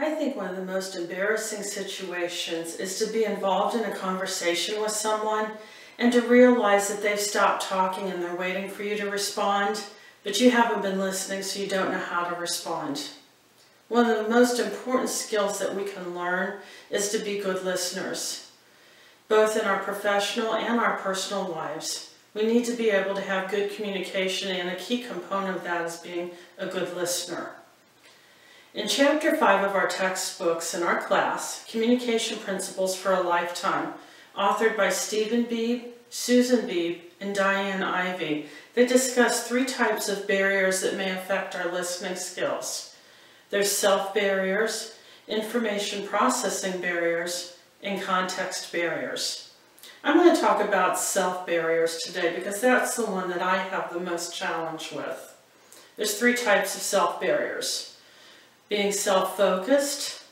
I think one of the most embarrassing situations is to be involved in a conversation with someone and to realize that they've stopped talking and they're waiting for you to respond, but you haven't been listening, so you don't know how to respond. One of the most important skills that we can learn is to be good listeners, both in our professional and our personal lives. We need to be able to have good communication, and a key component of that is being a good listener. In Chapter 5 of our textbooks in our class, Communication Principles for a Lifetime, authored by Stephen Beebe, Susan Beebe, and Diane Ivey, they discuss 3 types of barriers that may affect our listening skills. There's self-barriers, information processing barriers, and context barriers. I'm going to talk about self-barriers today because that's the one that I have the most challenge with. There's 3 types of self-barriers. Being self-focused,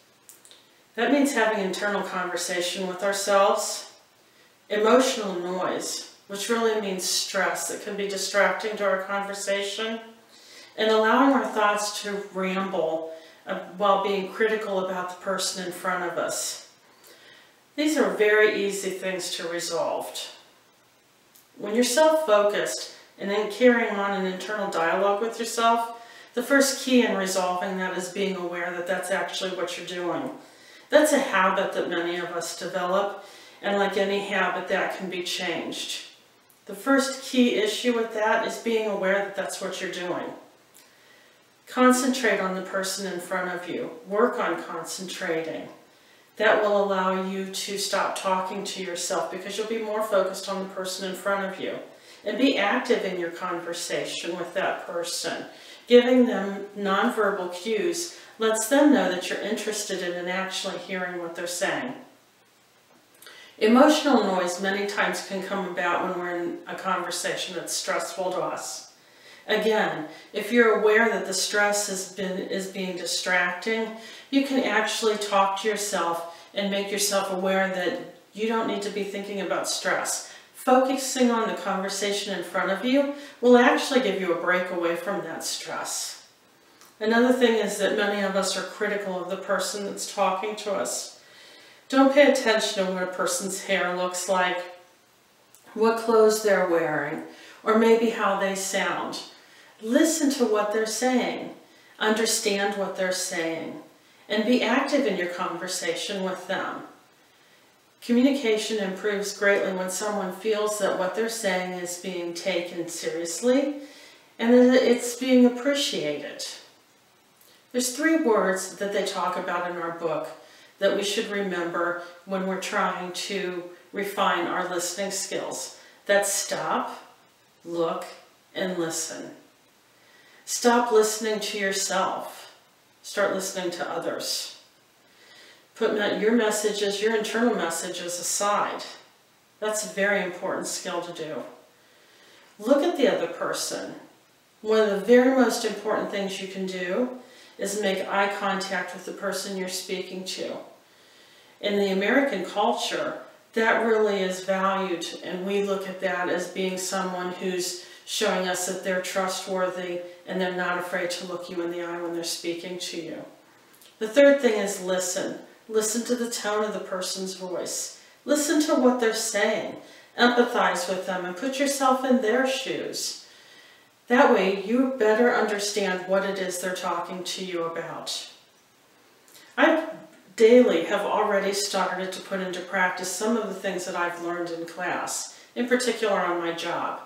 that means having internal conversation with ourselves. Emotional noise, which really means stress that can be distracting to our conversation. And allowing our thoughts to ramble while being critical about the person in front of us. These are very easy things to resolve. When you're self-focused and then carrying on an internal dialogue with yourself, the first key in resolving that is being aware that that's actually what you're doing. That's a habit that many of us develop, and like any habit, that can be changed. The first key issue with that is being aware that that's what you're doing. Concentrate on the person in front of you. Work on concentrating. That will allow you to stop talking to yourself because you'll be more focused on the person in front of you. And be active in your conversation with that person. Giving them nonverbal cues lets them know that you're interested in and actually hearing what they're saying. Emotional noise many times can come about when we're in a conversation that's stressful to us. Again, if you're aware that the stress is being distracting, you can actually talk to yourself and make yourself aware that you don't need to be thinking about stress. Focusing on the conversation in front of you will actually give you a break away from that stress. Another thing is that many of us are critical of the person that's talking to us. Don't pay attention to what a person's hair looks like, what clothes they're wearing, or maybe how they sound. Listen to what they're saying, understand what they're saying, and be active in your conversation with them. Communication improves greatly when someone feels that what they're saying is being taken seriously and that it's being appreciated. There's 3 words that they talk about in our book that we should remember when we're trying to refine our listening skills. That's stop, look, and listen. Stop listening to yourself. Start listening to others. Put your messages, your internal messages aside. That's a very important skill to do. Look at the other person. One of the very most important things you can do is make eye contact with the person you're speaking to. In the American culture, that really is valued, and we look at that as being someone who's showing us that they're trustworthy and they're not afraid to look you in the eye when they're speaking to you. The third thing is listen. Listen to the tone of the person's voice. Listen to what they're saying. Empathize with them and put yourself in their shoes. That way you better understand what it is they're talking to you about. I daily have already started to put into practice some of the things that I've learned in class, in particular on my job.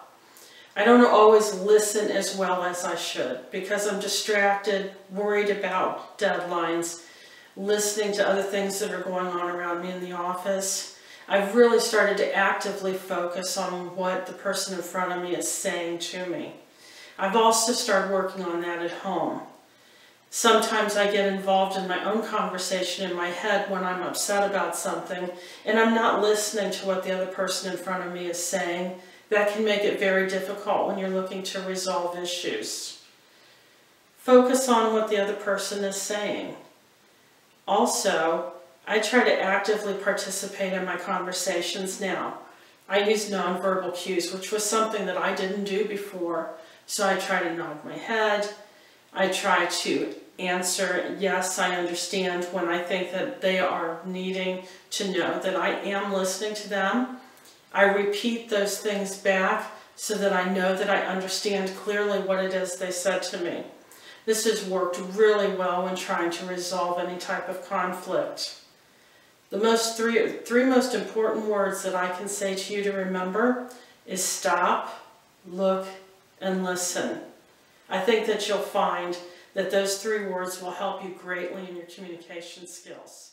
I don't always listen as well as I should because I'm distracted, worried about deadlines, listening to other things that are going on around me in the office. I've really started to actively focus on what the person in front of me is saying to me. I've also started working on that at home. Sometimes I get involved in my own conversation in my head when I'm upset about something and I'm not listening to what the other person in front of me is saying. That can make it very difficult when you're looking to resolve issues. Focus on what the other person is saying. Also, I try to actively participate in my conversations now. I use nonverbal cues, which was something that I didn't do before. So I try to nod my head. I try to answer, yes, I understand, when I think that they are needing to know that I am listening to them. I repeat those things back so that I know that I understand clearly what it is they said to me. This has worked really well when trying to resolve any type of conflict. The three most important words that I can say to you to remember is stop, look, and listen. I think that you'll find that those 3 words will help you greatly in your communication skills.